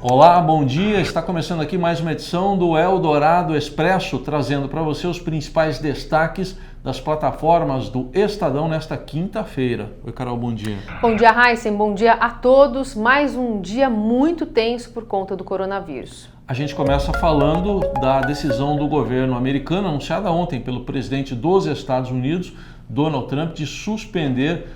Olá, bom dia. Está começando aqui mais uma edição do Eldorado Expresso, trazendo para você os principais destaques das plataformas do Estadão nesta quinta-feira. Oi, Carol, bom dia. Bom dia, Heisen. Bom dia a todos. Mais um dia muito tenso por conta do coronavírus. A gente começa falando da decisão do governo americano, anunciada ontem pelo presidente dos Estados Unidos, Donald Trump, de suspender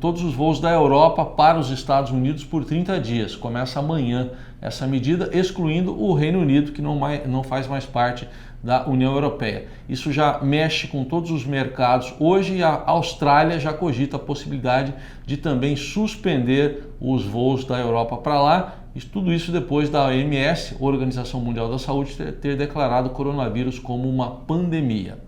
todos os voos da Europa para os Estados Unidos por 30 dias. Começa amanhã essa medida, excluindo o Reino Unido, que não faz mais parte da União Europeia. Isso já mexe com todos os mercados. Hoje a Austrália já cogita a possibilidade de também suspender os voos da Europa para lá. E tudo isso depois da OMS, Organização Mundial da Saúde, ter declarado o coronavírus como uma pandemia.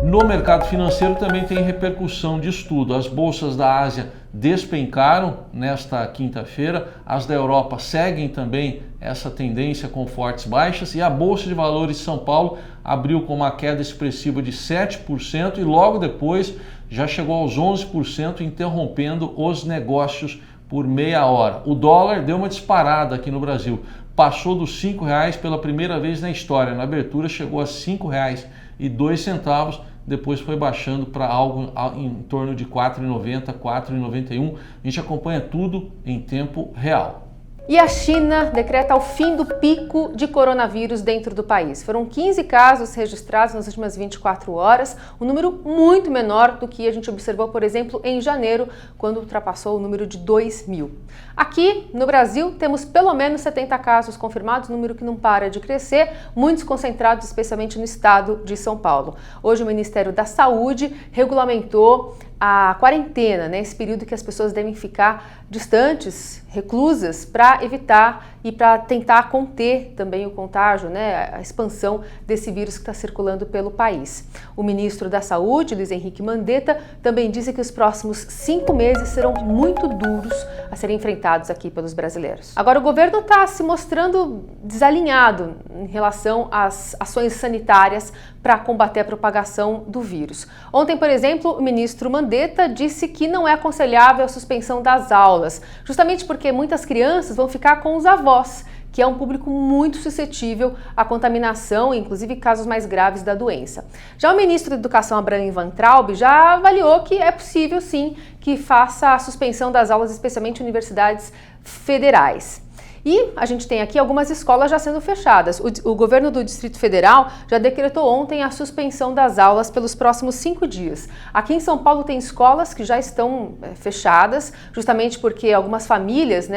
No mercado financeiro também tem repercussão disso tudo. As bolsas da Ásia despencaram nesta quinta-feira, as da Europa seguem também essa tendência com fortes baixas e a Bolsa de Valores de São Paulo abriu com uma queda expressiva de 7% e logo depois já chegou aos 11%, interrompendo os negócios por meia hora. O dólar deu uma disparada aqui no Brasil, passou dos R$ 5 pela primeira vez na história. Na abertura chegou a R$ 5,02, depois foi baixando para algo em torno de R$ 4,90, R$ 4,91. A gente acompanha tudo em tempo real. E a China decreta o fim do pico de coronavírus dentro do país. Foram 15 casos registrados nas últimas 24 horas, um número muito menor do que a gente observou, por exemplo, em janeiro, quando ultrapassou o número de 2.000. Aqui no Brasil temos pelo menos 70 casos confirmados, número que não para de crescer, muitos concentrados especialmente no estado de São Paulo. Hoje o Ministério da Saúde regulamentou a quarentena, esse período que as pessoas devem ficar distantes, reclusas, para evitar e para tentar conter também o contágio, a expansão desse vírus que está circulando pelo país. O ministro da Saúde, Luiz Henrique Mandetta, também disse que os próximos 5 meses serão muito duros a serem enfrentados aqui pelos brasileiros. Agora, o governo está se mostrando desalinhado em relação às ações sanitárias para combater a propagação do vírus. Ontem, por exemplo, o ministro Mandetta disse que não é aconselhável a suspensão das aulas, justamente porque muitas crianças vão ficar com os avós, que é um público muito suscetível à contaminação, inclusive casos mais graves da doença. Já o ministro da Educação, Abraham Weintraub, já avaliou que é possível, sim, que faça a suspensão das aulas, especialmente em universidades federais. E a gente tem aqui algumas escolas já sendo fechadas. O governo do Distrito Federal já decretou ontem a suspensão das aulas pelos próximos 5 dias. Aqui em São Paulo tem escolas que já estão fechadas, justamente porque algumas famílias,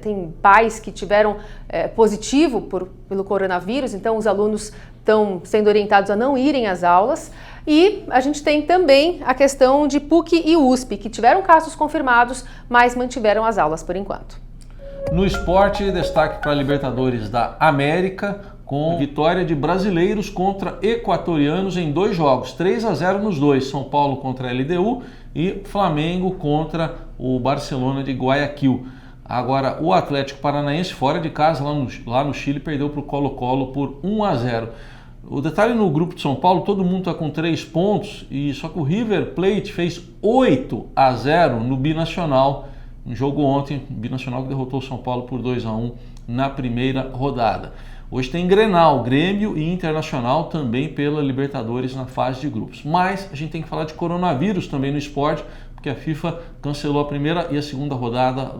tem pais que tiveram positivo pelo coronavírus, então os alunos estão sendo orientados a não irem às aulas. E a gente tem também a questão de PUC e USP, que tiveram casos confirmados, mas mantiveram as aulas por enquanto. No esporte, destaque para a Libertadores da América, com vitória de brasileiros contra equatorianos em 2 jogos, 3-0 nos dois, São Paulo contra a LDU e Flamengo contra o Barcelona de Guayaquil. Agora, o Atlético Paranaense, fora de casa, lá no Chile, perdeu para o Colo-Colo por 1-0. O detalhe no grupo de São Paulo, todo mundo está com 3 pontos, só que o River Plate fez 8-0 no Binacional. Um jogo ontem, Binacional que derrotou o São Paulo por 2-1 na primeira rodada. Hoje tem Grenal, Grêmio e Internacional também pela Libertadores na fase de grupos. Mas a gente tem que falar de coronavírus também no esporte, porque a FIFA cancelou a primeira e a segunda rodada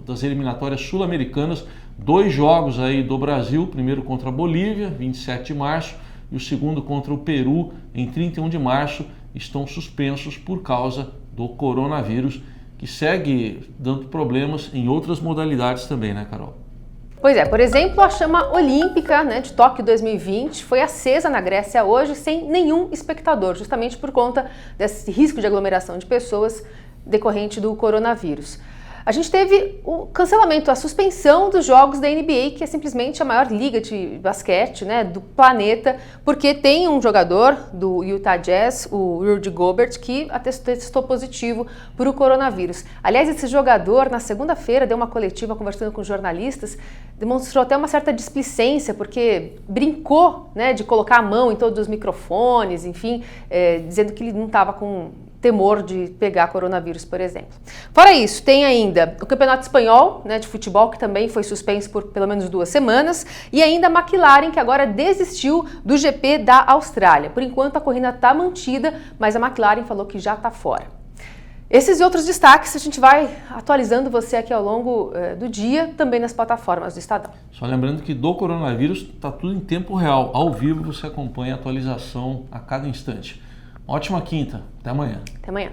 das eliminatórias sul-americanas. 2 jogos aí do Brasil, o primeiro contra a Bolívia, 27 de março, e o segundo contra o Peru, em 31 de março, estão suspensos por causa do coronavírus, que segue dando problemas em outras modalidades também, Carol? Pois é, por exemplo, a chama olímpica de Tóquio 2020 foi acesa na Grécia hoje sem nenhum espectador, justamente por conta desse risco de aglomeração de pessoas decorrente do coronavírus. A gente teve o cancelamento, a suspensão dos jogos da NBA, que é simplesmente a maior liga de basquete do planeta, porque tem um jogador do Utah Jazz, o Rudy Gobert, que testou positivo para o coronavírus. Aliás, esse jogador, na segunda-feira, deu uma coletiva conversando com jornalistas, demonstrou até uma certa displicência, porque brincou de colocar a mão em todos os microfones, enfim, dizendo que ele não estava temor de pegar coronavírus, por exemplo. Fora isso, tem ainda o Campeonato Espanhol, né, de futebol, que também foi suspenso por pelo menos 2 semanas, e ainda a McLaren, que agora desistiu do GP da Austrália. Por enquanto a corrida está mantida, mas a McLaren falou que já está fora. Esses e outros destaques a gente vai atualizando você aqui ao longo do dia, também nas plataformas do Estadão. Só lembrando que do coronavírus está tudo em tempo real, ao vivo você acompanha a atualização a cada instante. Ótima quinta, até amanhã. Até amanhã.